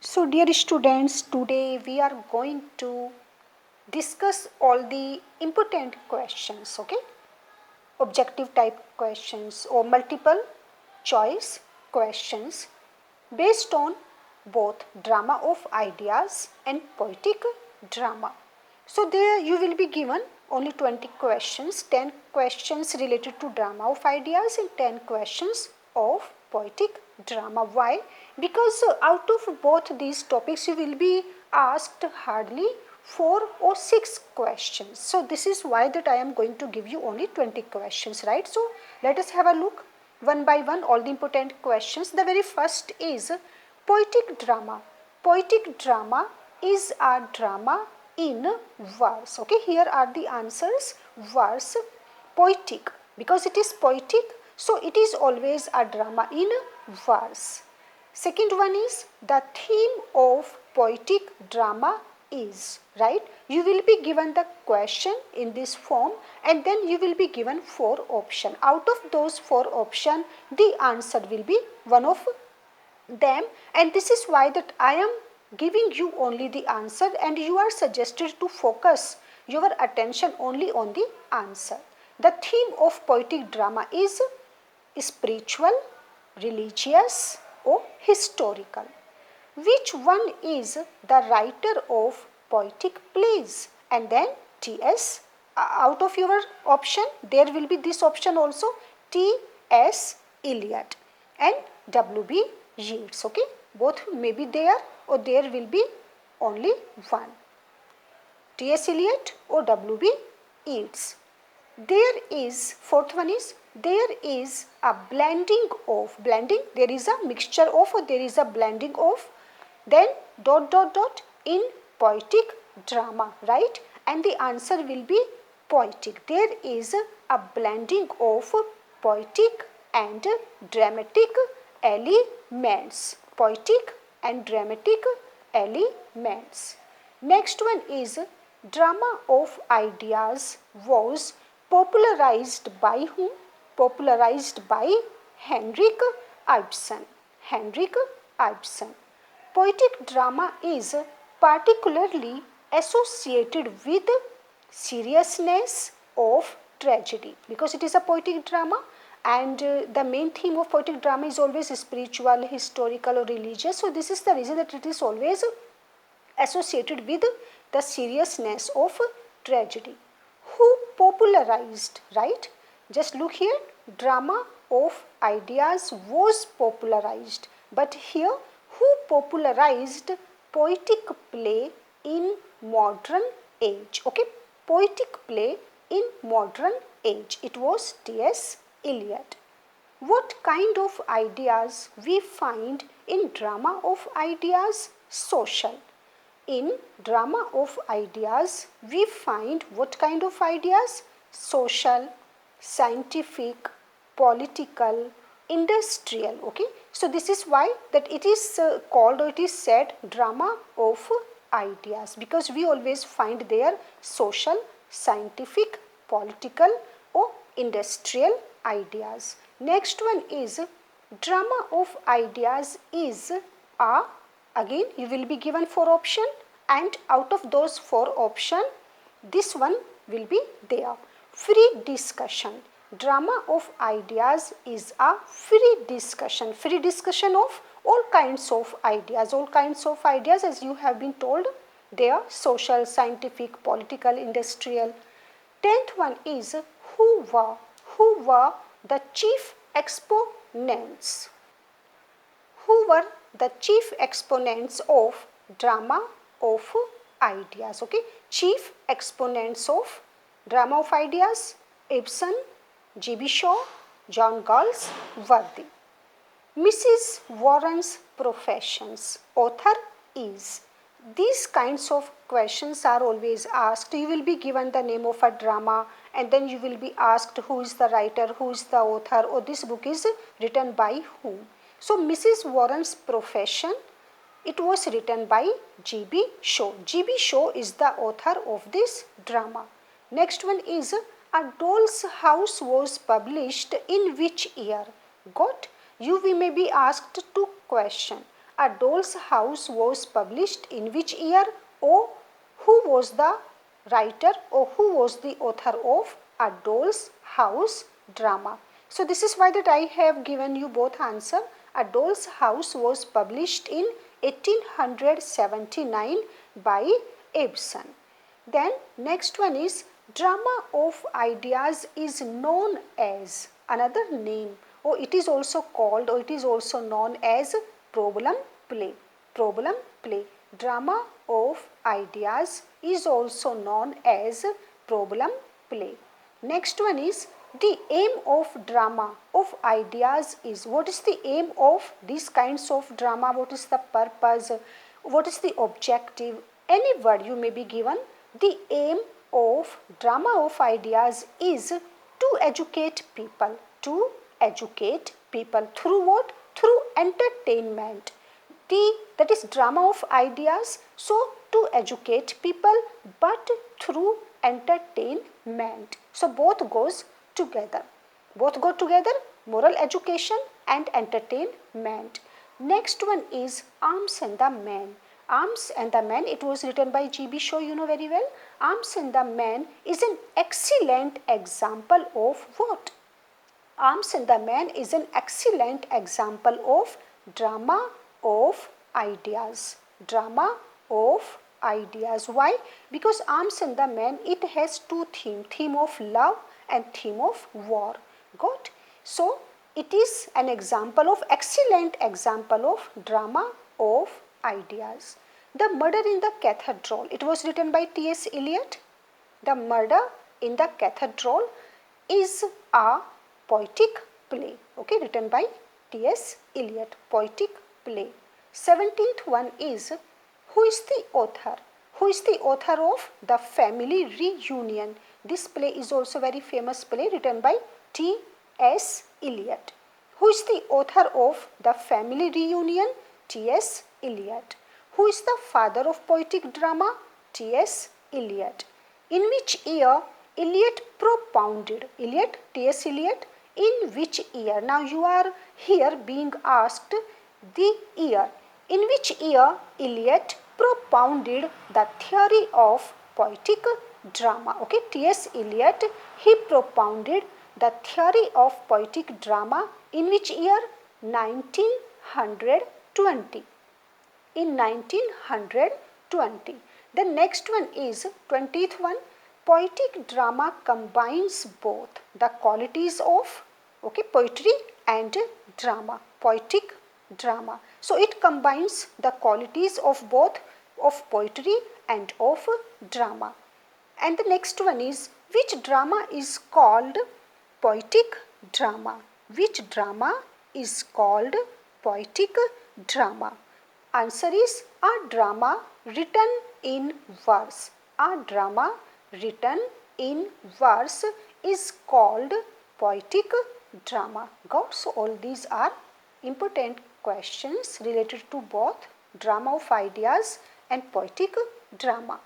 So dear students, today we are going to discuss all the important questions, okay? Objective type questions or multiple choice questions based on both drama of ideas and poetic drama. So there you will be given only 20 questions, 10 questions related to drama of ideas and 10 questions of poetic drama. Why? Because out of both these topics you will be asked hardly 4 or 6 questions. So this is why that I am going to give you only 20 questions, right? So let us have a look one by one all the important questions. The very first is poetic drama. Poetic drama is a drama in verse. Okay, here are the answers. Verse, poetic, because it is poetic, so it is always a drama in verse. Second one is the theme of poetic drama is, right? You will be given the question in this form and then you will be given 4 options. Out of those 4 options, the answer will be one of them, and this is why that I am giving you only the answer and you are suggested to focus your attention only on the answer. The theme of poetic drama is spiritual, religious or historical. Which one is the writer of poetic plays? And then T.S. Out of your option, there will be this option also, T.S. Eliot and W.B. Yeats. Okay, both may be there or there will be only one. T.S. Eliot or W.B. Yeats. There is, fourth one is, there is a blending of, blending, there is a mixture of or there is a blending of, then dot dot dot in poetic drama, right? And the answer will be poetic. There is a blending of poetic and dramatic elements. Poetic and dramatic elements. Next one is drama of ideas was popularized by whom? Popularized by Henrik Ibsen. Henrik Ibsen. Poetic drama is particularly associated with seriousness of tragedy because it is a poetic drama, and the main theme of poetic drama is always spiritual, historical or religious. So this is the reason that it is always associated with the seriousness of tragedy. Who popularized, right? Just look here, drama of ideas was popularized, but here who popularized poetic play in modern age? Okay, poetic play in modern age, it was T.S. Eliot. What kind of ideas we find in drama of ideas? Social. In drama of ideas, we find what kind of ideas? Social, scientific, political, industrial. Okay, so this is why that it is called or it is said drama of ideas, because we always find there social, scientific, political or industrial ideas. Next one is drama of ideas is a, again you will be given 4 option, and out of those 4 option this one will be there. Free discussion. Drama of ideas is a free discussion. Free discussion of all kinds of ideas. All kinds of ideas, as you have been told, they are social, scientific, political, industrial. 10th one is who were the chief exponents. Who were the chief exponents of drama of ideas? Okay, chief exponents of drama of ideas: Ibsen, G.B. Shaw, John Galsworthy. Mrs. Warren's professions. Author is. These kinds of questions are always asked. You will be given the name of a drama and then you will be asked who is the writer, who is the author, or this book is written by whom. So Mrs. Warren's profession, it was written by G.B. Shaw. G.B. Shaw is the author of this drama. Next one is A Doll's House was published in which year? Got? You may be asked 2 questions. A Doll's House was published in which year? O. Who was the writer or who was the author of A Doll's House drama? So this is why that I have given you both answer. A Doll's House was published in 1879 by Ibsen. Then next one is drama of ideas is known as, another name, or it is also called, or it is also known as problem play. Problem play. Drama of ideas is also known as problem play. Next one is the aim of drama of ideas is. What is the aim of these kinds of drama? What is the purpose? What is the objective? Any word you may be given. The aim of drama of ideas is to educate people. To educate people. Through what? Through entertainment. That is drama of ideas. So to educate people, but through entertainment. So both goes together. Both go together, moral education and entertainment. Next one is Arms and the Man. Arms and the Man, it was written by G.B. Shaw, you know very well. Arms and the Man is an excellent example of what? Arms and the Man is an excellent example of drama of ideas. Drama of ideas. Why? Because Arms and the Man, it has two themes. Theme of love and theme of war. Got? So, it is an example of, excellent example of drama of ideas. The Murder in the Cathedral. It was written by T.S. Eliot. The Murder in the Cathedral is a poetic play. Okay, written by T.S. Eliot. Poetic play. 17th one is, who is the author? Who is the author of The Family Reunion? This play is also very famous play written by T.S. Eliot. Who is the author of The Family Reunion? T.S. Eliot. Who is the father of poetic drama? T.S. Eliot. In which year Eliot propounded? Eliot, T.S. Eliot, in which year? Now you are here being asked the year. In which year Eliot propounded the theory of poetic drama? Okay, T.S. Eliot, he propounded the theory of poetic drama in which year? 1920. In 1920. The next one is 20th one. Poetic drama combines both the qualities of, okay, poetry and drama. Poetic drama. So it combines the qualities of both of poetry and of drama. And the next one is, which drama is called poetic drama? Which drama is called poetic drama? Answer is a drama written in verse. A drama written in verse is called poetic drama. Got? So all these are important questions related to both drama of ideas and poetic drama.